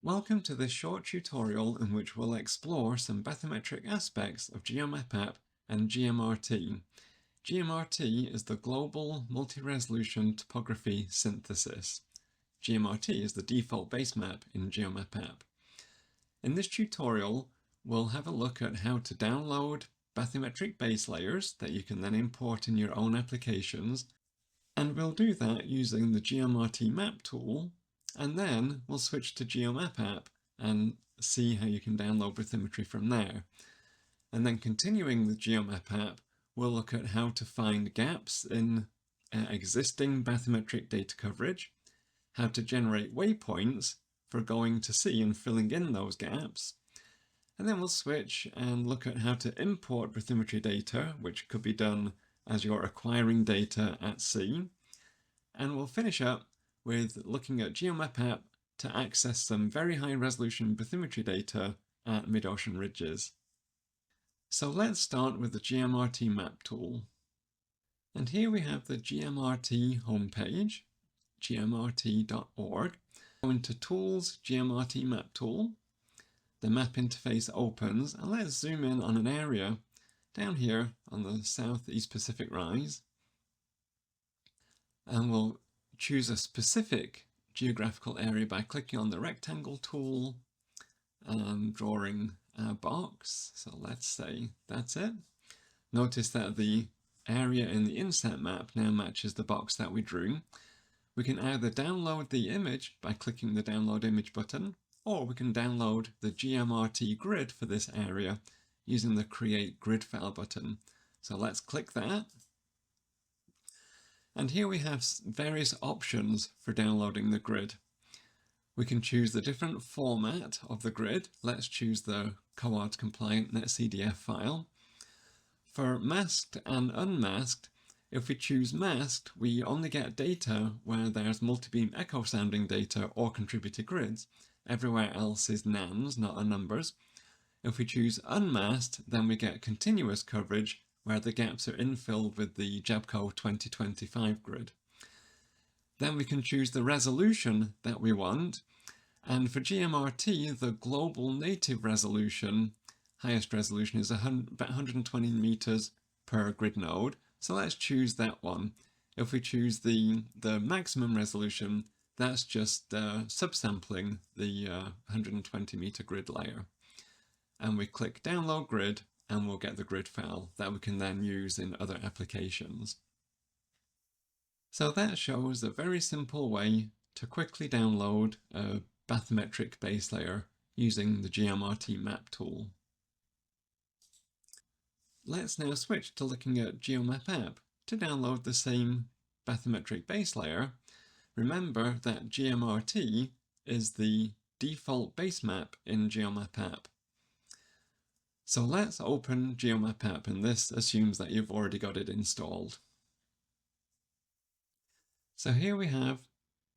Welcome to this short tutorial in which we'll explore some bathymetric aspects of GeoMapApp and GMRT. GMRT is the Global Multi-Resolution Topography Synthesis. GMRT is the default base map in GeoMapApp. In this tutorial, we'll have a look at how to download bathymetric base layers that you can then import in your own applications, and we'll do that using the GMRT map tool. And then we'll switch to GeoMapApp and see how you can download bathymetry from there. And then continuing with GeoMapApp, we'll look at how to find gaps in existing bathymetric data coverage, how to generate waypoints for going to sea and filling in those gaps. And then we'll switch and look at how to import bathymetry data, which could be done as you're acquiring data at sea. And we'll finish up with looking at GeoMapApp to access some very high resolution bathymetry data at mid-ocean ridges. So let's start with the GMRT map tool. And here we have the GMRT homepage, gmrt.org. Go into Tools, GMRT map tool. The map interface opens, and let's zoom in on an area down here on the Southeast Pacific Rise. And we'll choose a specific geographical area by clicking on the rectangle tool and drawing a box. So let's say that's it. Notice that the area in the inset map now matches the box that we drew. We can either download the image by clicking the download image button, or we can download the GMRT grid for this area using the create grid file button. So let's click that. And here we have various options for downloading the grid. We can choose the different format of the grid. Let's choose the COARD compliant netcdf file. For masked and unmasked, if we choose masked, we only get data where there's multi-beam echo sounding data or contributed grids. Everywhere else is nans, not numbers. If we choose unmasked, then we get continuous coverage where the gaps are infilled with the JABCO 2025 grid. Then we can choose the resolution that we want, and for GMRT, the global native resolution, highest resolution, is about 120 meters per grid node, so let's choose that one. If we choose the maximum resolution, that's just subsampling the 120 meter grid layer. And we click download grid, and we'll get the grid file that we can then use in other applications. So that shows a very simple way to quickly download a bathymetric base layer using the GMRT map tool. Let's now switch to looking at GeoMapApp to download the same bathymetric base layer. Remember that GMRT is the default base map in GeoMapApp. So let's open GeoMapApp, and this assumes that you've already got it installed. So here we have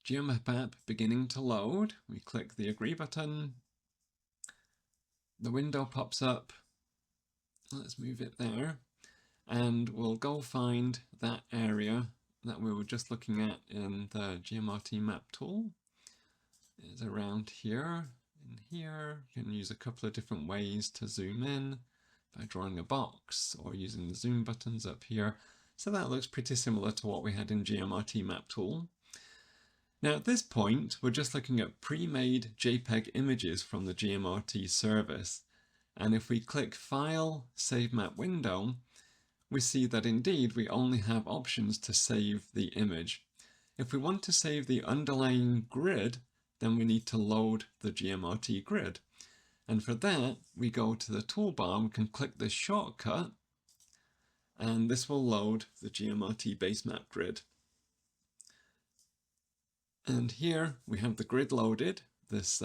GeoMapApp beginning to load. We click the agree button. The window pops up. Let's move it there. And we'll go find that area that we were just looking at in the GMRT map tool. It's around here. In here, you can use a couple of different ways to zoom in by drawing a box or using the zoom buttons up here. So that looks pretty similar to what we had in GMRT map tool. Now at this point, we're just looking at pre-made JPEG images from the GMRT service. And if we click File, Save Map Window, we see that indeed we only have options to save the image. If we want to save the underlying grid, then we need to load the GMRT grid. And for that, we go to the toolbar, we can click this shortcut, and this will load the GMRT base map grid. And here we have the grid loaded. This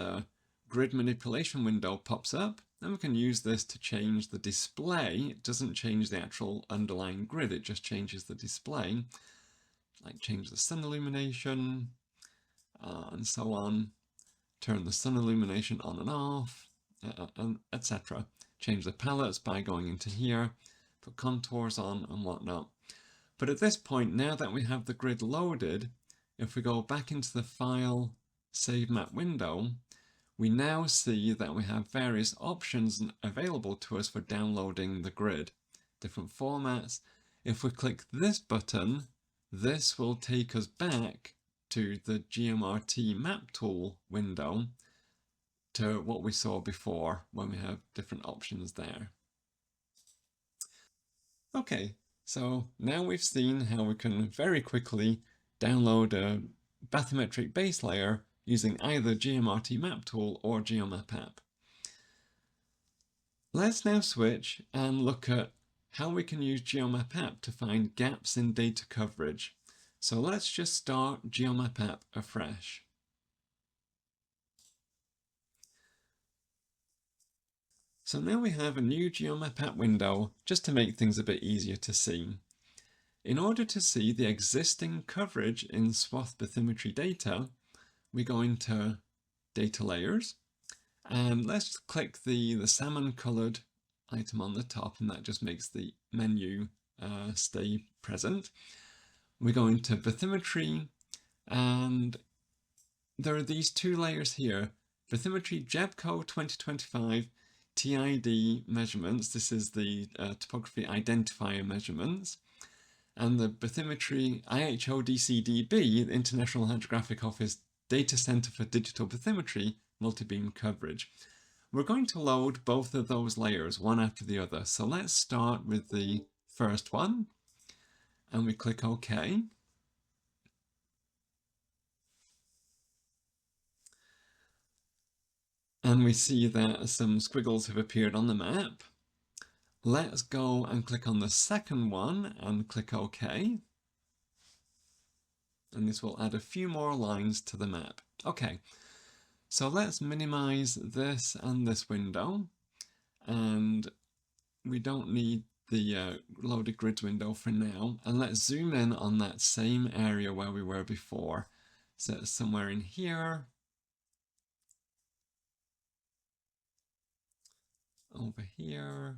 grid manipulation window pops up, and we can use this to change the display. It doesn't change the actual underlying grid, it just changes the display. Like change the sun illumination, and so on. Turn the sun illumination on and off, etc. Change the palettes by going into here, put contours on and whatnot. But at this point, now that we have the grid loaded, if we go back into the File, Save Map window, we now see that we have various options available to us for downloading the grid, different formats. If we click this button, this will take us back to the GMRT map tool window to what we saw before when we have different options there. Okay, so now we've seen how we can very quickly download a bathymetric base layer using either GMRT map tool or GeoMapApp. Let's now switch and look at how we can use GeoMapApp to find gaps in data coverage. So let's just start GeoMapApp afresh. So now we have a new GeoMapApp window just to make things a bit easier to see. In order to see the existing coverage in swath bathymetry data, we go into Data Layers, and let's click the salmon coloured item on the top, and that just makes the menu stay present. We go into Bathymetry, and there are these two layers here, Bathymetry GEBCO 2025 TID measurements. This is the topography identifier measurements. And the Bathymetry IHO-DCDB, the International Hydrographic Office Data Center for Digital Bathymetry multi-beam coverage. We're going to load both of those layers one after the other. So let's start with the first one, and we click OK. And we see that some squiggles have appeared on the map. Let's go and click on the second one and click OK. And this will add a few more lines to the map. Okay, so let's minimize this and this window. And we don't need the loaded grids window for now. And let's zoom in on that same area where we were before. So it's somewhere in here. Over here.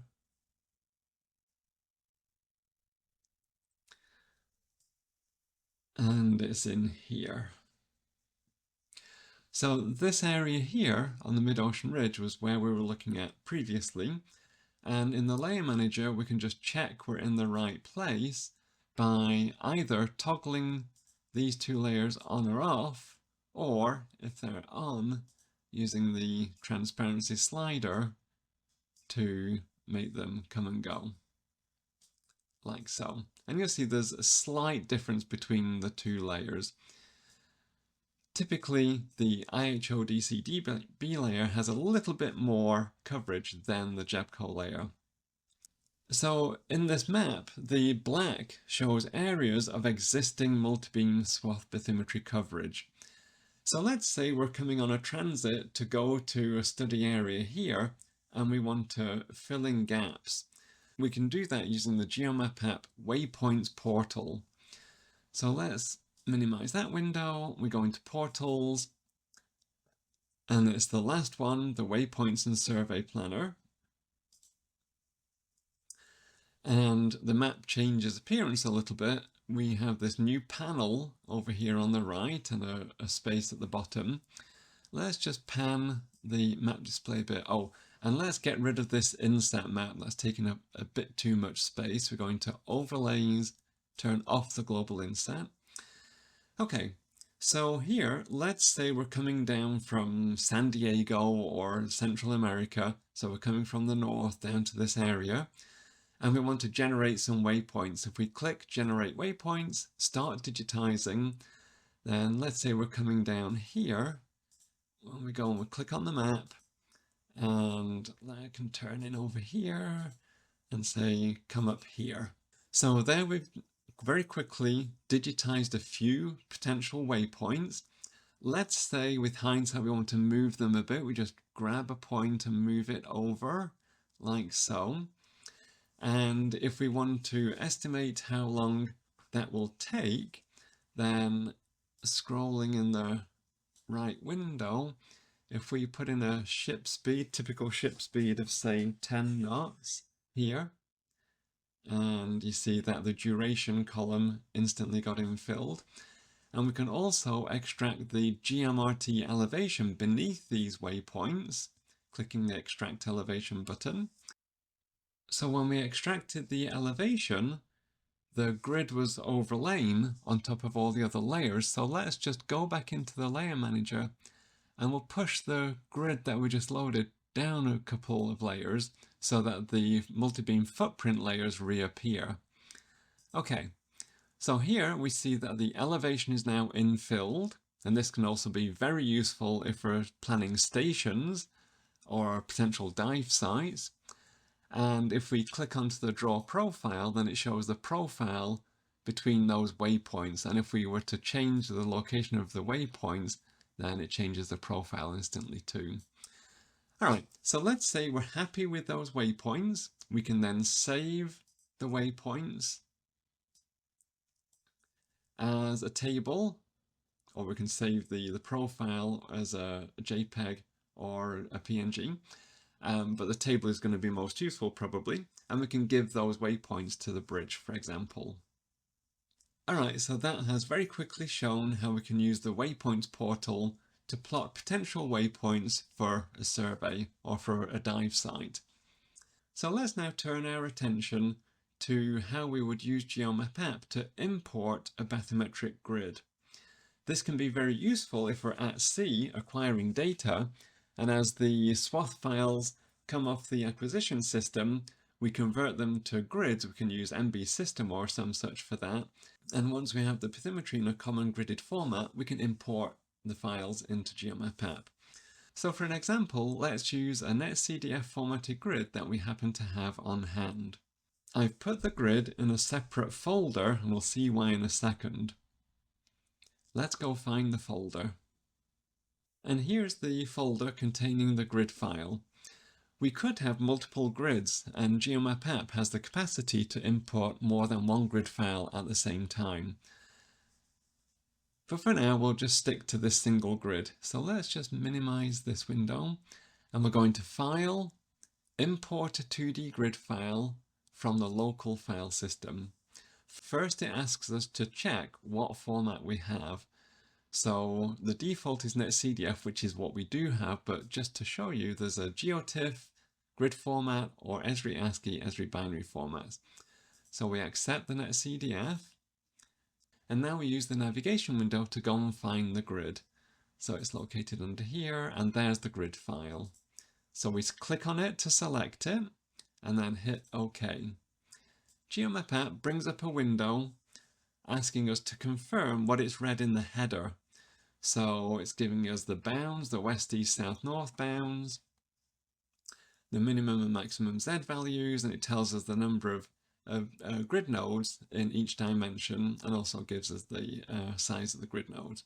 And it's in here. So this area here on the mid-ocean ridge was where we were looking at previously. And in the layer manager, we can just check we're in the right place by either toggling these two layers on or off, or if they're on, using the transparency slider to make them come and go, like so. And you'll see there's a slight difference between the two layers. Typically, the IHO-DCDB layer has a little bit more coverage than the GEBCO layer. So in this map, the black shows areas of existing multi-beam swath bathymetry coverage. So let's say we're coming on a transit to go to a study area here, and we want to fill in gaps. We can do that using the GeoMapApp Waypoints portal. So let's minimize that window. We go into Portals, and it's the last one, the Waypoints and Survey Planner. And the map changes appearance a little bit. We have this new panel over here on the right and a space at the bottom. Let's just pan the map display a bit. Oh, and let's get rid of this inset map that's taking up a bit too much space. We're going to Overlays, turn off the global inset. Okay, so here, let's say we're coming down from San Diego or Central America. So we're coming from the north down to this area. And we want to generate some waypoints. If we click Generate Waypoints, start digitizing, then let's say we're coming down here. When we go and we click on the map, and I can turn in over here and say, come up here. So there we've very quickly digitized a few potential waypoints. Let's say with hindsight we want to move them a bit. We just grab a point and move it over like so. And if we want to estimate how long that will take, then scrolling in the right window, if we put in a ship speed, typical ship speed of say 10 knots here, and you see that the duration column instantly got infilled. And we can also extract the GMRT elevation beneath these waypoints, clicking the Extract Elevation button. So when we extracted the elevation, the grid was overlain on top of all the other layers. So let's just go back into the Layer Manager and we'll push the grid that we just loaded down a couple of layers so that the multi-beam footprint layers reappear. Okay, so here we see that the elevation is now infilled, and this can also be very useful if we're planning stations or potential dive sites. And if we click onto the draw profile, then it shows the profile between those waypoints. And if we were to change the location of the waypoints, then it changes the profile instantly too. All right, so let's say we're happy with those waypoints. We can then save the waypoints as a table, or we can save the profile as a JPEG or a PNG. But the table is going to be most useful probably, and we can give those waypoints to the bridge, for example. Alright, so that has very quickly shown how we can use the waypoints portal to plot potential waypoints for a survey or for a dive site. So let's now turn our attention to how we would use GeoMapApp to import a bathymetric grid. This can be very useful if we're at sea acquiring data, and as the swath files come off the acquisition system, we convert them to grids. We can use MB System or some such for that. And once we have the bathymetry in a common gridded format, we can import the files into GeoMapApp. So for an example, let's use a NetCDF formatted grid that we happen to have on hand. I've put the grid in a separate folder, and we'll see why in a second. Let's go find the folder. And here's the folder containing the grid file. We could have multiple grids, and GeoMapApp has the capacity to import more than one grid file at the same time. But for now, we'll just stick to this single grid. So let's just minimize this window, and we're going to File, Import a 2D grid file from the local file system. First, it asks us to check what format we have. So the default is NetCDF, which is what we do have, but just to show you, there's a GeoTIFF, grid format, or Esri ASCII, Esri binary formats. So we accept the NetCDF, and now we use the navigation window to go and find the grid. So it's located under here, and there's the grid file. So we click on it to select it, and then hit OK. GeoMapApp brings up a window asking us to confirm what it's read in the header. So it's giving us the bounds, the west, east, south, north bounds, the minimum and maximum Z values, and it tells us the number of grid nodes in each dimension, and also gives us the size of the grid nodes.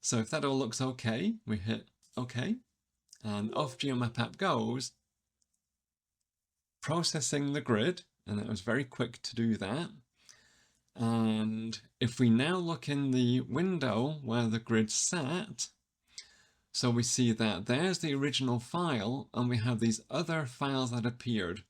So if that all looks okay, we hit OK, and off GeoMapApp goes, processing the grid, and it was very quick to do that. And if we now look in the window where the grid sat, so we see that there's the original file, and we have these other files that appeared.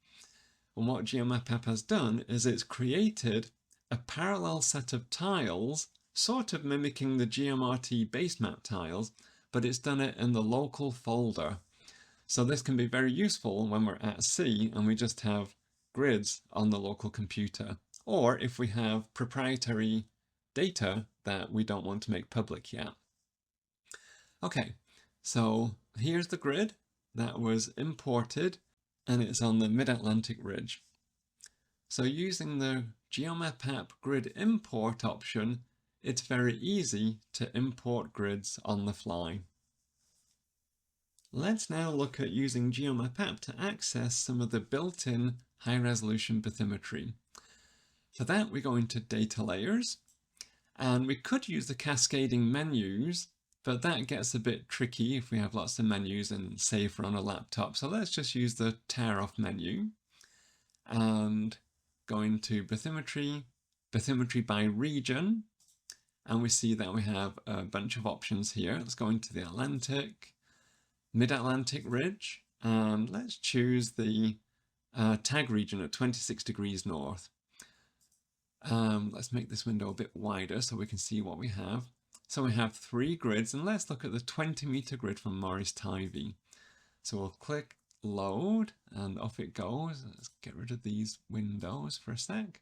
And what GeoMapApp has done is it's created a parallel set of tiles, sort of mimicking the GMRT base map tiles, but it's done it in the local folder. So this can be very useful when we're at sea and we just have grids on the local computer, or if we have proprietary data that we don't want to make public yet. Okay, so here's the grid that was imported, and it's on the Mid-Atlantic Ridge. So using the GeoMapApp grid import option, it's very easy to import grids on the fly. Let's now look at using GeoMapApp to access some of the built-in high-resolution bathymetry. For that, we go into Data Layers, and we could use the cascading menus, but that gets a bit tricky if we have lots of menus and say if we're on a laptop. So let's just use the tear off menu and go into Bathymetry, Bathymetry by region, and we see that we have a bunch of options here. Let's go into the Atlantic, Mid-Atlantic Ridge, and let's choose the tag region at 26 degrees north. Let's make this window a bit wider so we can see what we have. So we have 3 grids, and let's look at the 20-meter grid from Morris Tivy. So we'll click load and off it goes. Let's get rid of these windows for a sec.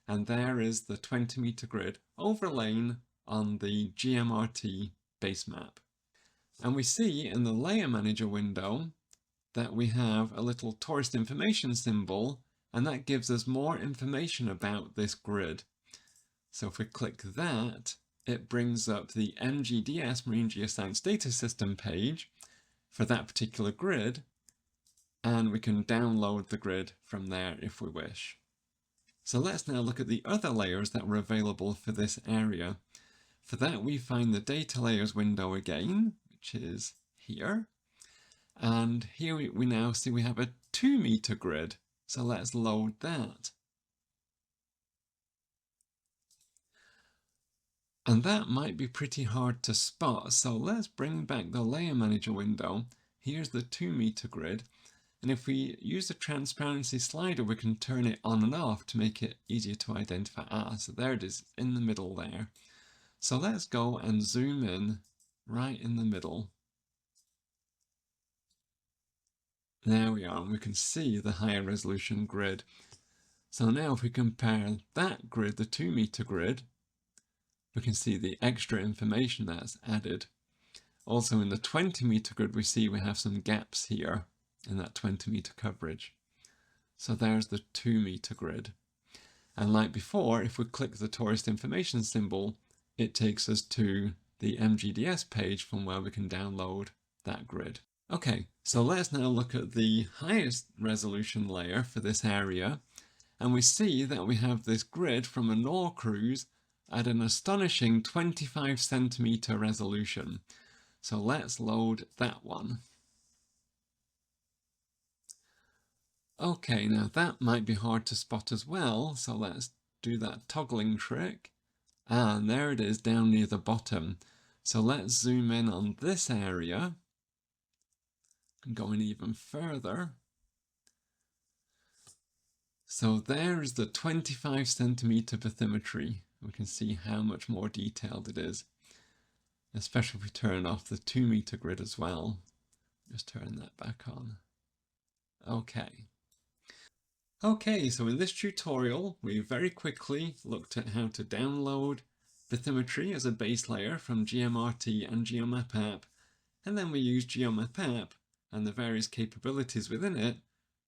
And there is the 20-meter grid overlain on the GMRT base map. And we see in the layer manager window that we have a little tourist information symbol, and that gives us more information about this grid. So if we click that, it brings up the MGDS Marine Geoscience Data System page for that particular grid, and we can download the grid from there if we wish. So let's now look at the other layers that were available for this area. For that, we find the data layers window again, which is here. And here we now see we have a 2-meter grid. So let's load that. And that might be pretty hard to spot. So let's bring back the layer manager window. Here's the 2-meter grid. And if we use the transparency slider, we can turn it on and off to make it easier to identify. So there it is in the middle there. So let's go and zoom in right in the middle. There we are, and we can see the higher resolution grid. So now if we compare that grid, the 2-meter grid, we can see the extra information that's added. Also in the 20-meter grid, we see we have some gaps here in that 20-meter coverage. So there's the 2-meter grid. And like before, if we click the tourist information symbol, it takes us to the MGDS page from where we can download that grid. Okay, so let's now look at the highest resolution layer for this area, and we see that we have this grid from a NOR cruise at an astonishing 25 centimeter resolution. So let's load that one. Okay, now that might be hard to spot as well, so let's do that toggling trick. And there it is down near the bottom. So let's zoom in on this area. Going even further. So there is the 25 centimeter bathymetry. We can see how much more detailed it is, especially if we turn off the 2-meter grid as well. Just turn that back on. Okay, so in this tutorial, we very quickly looked at how to download bathymetry as a base layer from GMRT and GeoMapApp, and then we used GeoMapApp and the various capabilities within it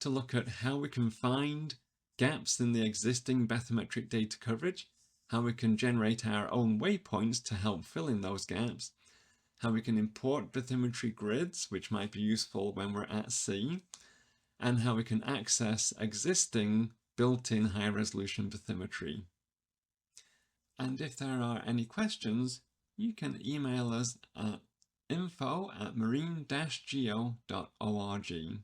to look at how we can find gaps in the existing bathymetric data coverage, how we can generate our own waypoints to help fill in those gaps, how we can import bathymetry grids, which might be useful when we're at sea, and how we can access existing built-in high-resolution bathymetry. And if there are any questions, you can email us at info@marine-geo.org.